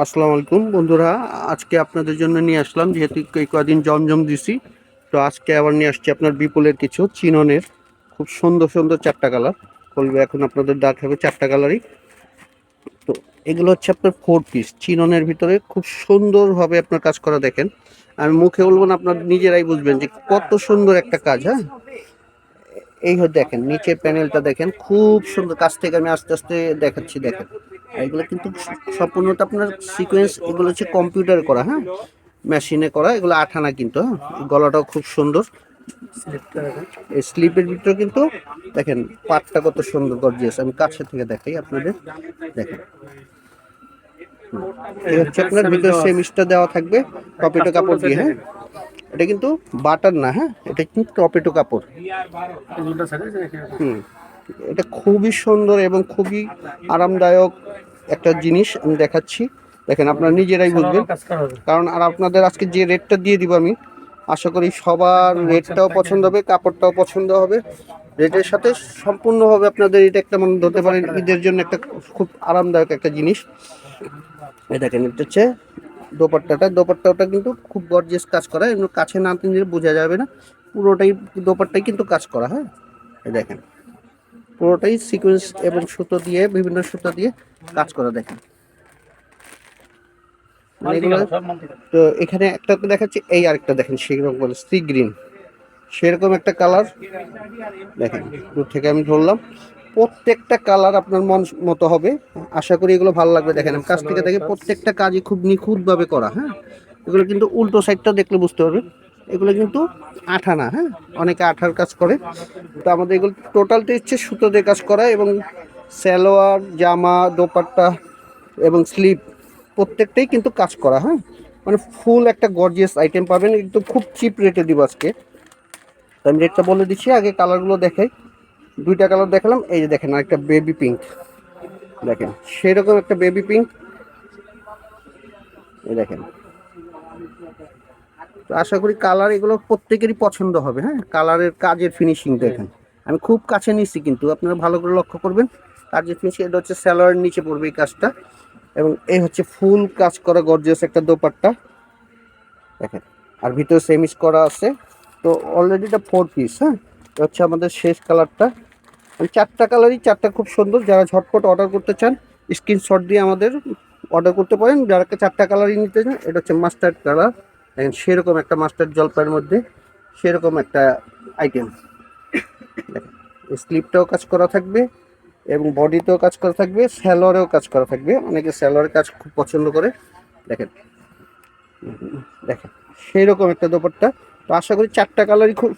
আসসালামু আলাইকুম বন্ধুরা। আজকে আপনাদের জন্য নিয়ে আসলাম, যেহেতু এই কদিন জমজম দিছি, তো আজকে আবার নিয়ে আসছি আপনার বিপুলের কিছু চিননের খুব সুন্দর সুন্দর চারটা কালার বলবে। এখন আপনাদের দেখাবে চারটা কালারই। তো এগুলো হচ্ছে আপনার 4 পিস চিননের ভিতরে, খুব সুন্দরভাবে আপনার কাজ করা। দেখেন, আমি মুখে বলবো না, আপনার নিজেরাই বুঝবেন যে কত সুন্দর একটা কাজ। হ্যাঁ, এই দেখেন নিচের প্যানেলটা দেখেন, খুব সুন্দর। কাছ থেকে আমি আস্তে আস্তে দেখাচ্ছি, দেখেন। এগুলো কিন্তু সম্পূর্ণটা আপনার সিকোয়েন্স, এগুলো হচ্ছে কম্পিউটার করা। হ্যাঁ, মেশিনে করা, এগুলো আঠানা কিন্তু। হ্যাঁ, গলাটাও খুব সুন্দর। এই স্লিপের ভিতরে কিন্তু দেখেন পাটটা কত সুন্দর গর্জিয়াস। আমি কাছে থেকে দেখাই আপনাদের, দেখেন। এই হচ্ছে আপনার ভিতরে সেমিস্টার দেওয়া থাকবে টপেটো কাপড় দিয়ে। হ্যাঁ, এটা কিন্তু বাটার না, হ্যাঁ, এটা কিন্তু টপেটো কাপড়। হুম, এটা খুবই সুন্দর এবং খুবই আরামদায়ক একটা জিনিস আমি দেখাচ্ছি। দেখেন, আপনারা নিজেরাই বুঝবেন। কারণ আর আপনাদের আজকে যে রেটটা দিয়ে দিব আমি, আশা করি সবার রেটটাও পছন্দ হবে, কাপড়টাও পছন্দ হবে। রেটের সাথে সম্পূর্ণভাবে আপনাদের এটা একটা মনে ধরতে পারেন ঈদের জন্য একটা খুব আরামদায়ক একটা জিনিস। এই দেখেন, এটা হচ্ছে দোপাট্টাটা কিন্তু খুব গর্জিয়াস কাজ করা। এগুলো কাছে না নিলে বোঝা যাবে না, পুরোটাই দোপাট্টাই কিন্তু কাজ করা। হ্যাঁ, এই দেখেন, পুরোটাই সিকোয়েন্স এবং সুতো দিয়ে, বিভিন্ন সুতো দিয়ে কাজ করা। দেখেন, মানে এগুলো। তো এখানে একটা দেখাচ্ছি, এই আরেকটা দেখেন, সেরকম বলে সি গ্রিন, সেরকম একটা কালার। দেখেন, দূর থেকে আমি ধরলাম, প্রত্যেকটা কালার আপনার মন মতো হবে। আশা করি এগুলো ভালো লাগবে। দেখেন, আমি কাছ থেকে দেখে প্রত্যেকটা কাজই খুব নিখুঁতভাবে করা। হ্যাঁ, এগুলো কিন্তু উল্টো সাইডটা দেখলে বুঝতে পারবেন, এগুলো কিন্তু আঠা না। হ্যাঁ, অনেকে আঠার কাজ করে, তো আমাদের এগুলো টোটালটা হচ্ছে সুতো দিয়ে কাজ করা। এবং সালোয়ার, জামা, দোপাট্টা এবং স্লিপ প্রত্যেকটাই কিন্তু কাজ করা। হ্যাঁ, মানে ফুল একটা গর্জিয়াস আইটেম পাবেন, একদম খুব চিপ রেটে দিব আজকে। তো আমি রেটটা বলে দিচ্ছি, আগে কালারগুলো দেখাই। দুইটা কালার দেখালাম, এই যে দেখেন একটা বেবি পিঙ্ক, দেখেন সেরকম একটা বেবি পিঙ্ক। এই দেখেন, তো আশা করি কালার এগুলো প্রত্যেকেরই পছন্দ হবে। হ্যাঁ, কালারের কাজের ফিনিশিং দেখেন, আমি খুব কাছে নিচ্ছি কিন্তু আপনারা ভালো করে লক্ষ্য করবেন কাজের ফিনিশিং। এটা হচ্ছে স্যালোয়ারের নিচে পড়বে এই কাজটা, এবং এই হচ্ছে ফুল কাজ করা গর্জিয়াস একটা দোপাট্টা। দেখেন, আর ভিতরে সেমিস করা আছে। তো অলরেডি এটা 4 পিস। হ্যাঁ, এটা হচ্ছে আমাদের শেষ কালারটা। চারটা কালারই চারটা খুব সুন্দর। যারা ঝটপট অর্ডার করতে চান, স্ক্রিনশট দিয়ে আমাদের অর্ডার করতে পারেন। যারা চারটা কালারই নিতে চান, এটা হচ্ছে মাস্টার্ড কালার। দেখেন, সেরকম একটা মাস্টার্ড জলপাইয়ের মধ্যে সেরকম একটা আইটেম। দেখেন, স্লিপটাও কাজ করা থাকবে এবং বডিতেও কাজ করা থাকবে, স্যালোয়ারেও কাজ করা থাকবে। অনেকে স্যালোয়ারের কাজ খুব পছন্দ করে। দেখেন, দেখেন সেইরকম একটা দোপাট্টা। তো আশা করি চারটা কালারই খুব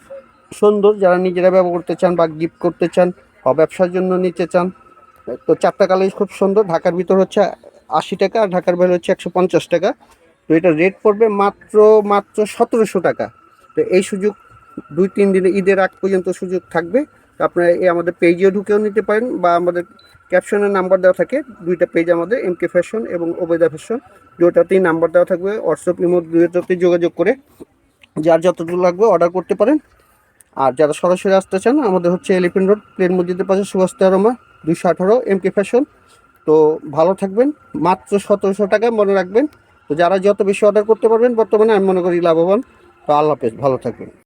সুন্দর। যারা নিজেরা ব্যবহার করতে চান বা গিফট করতে চান বা ব্যবসার জন্য নিতে চান, তো চারটা কালারই খুব সুন্দর। ঢাকার ভিতর হচ্ছে 80 টাকা, আর ঢাকার বাইরে হচ্ছে 150 টাকা। তো এটা রেট পড়বে মাত্র মাত্র 1700 টাকা। তো এই সুযোগ 2-3 দিনে, ঈদের আগ পর্যন্ত সুযোগ থাকবে। তো আপনারা এই আমাদের পেজেও ঢুকেও নিতে পারেন, বা আমাদের ক্যাপশনের নাম্বার দেওয়া থাকে। দুইটা পেজ আমাদের, এমকে ফ্যাশন এবং ওবেদা ফ্যাশন, দুটাতেই নাম্বার দেওয়া থাকবে। হোয়াটসঅ্যাপ, ইমো দুটোতেই যোগাযোগ করে যার যতটুকু লাগবে অর্ডার করতে পারেন। আর যারা সরাসরি আসতে চান, আমাদের হচ্ছে এলিফেন্ট রোড, প্লেন মসজিদের পাশে, সুভাষ তেরোমা 218, এমকে ফ্যাশন। তো ভালো থাকবেন, মাত্র 1700 টাকায় মনে রাখবেন। তো যারা যত বেশি অর্ডার করতে পারবেন বর্তমানে, আমি মনে করি লাভবান। তো আল্লাহ হাফেজ, ভালো থাকবেন।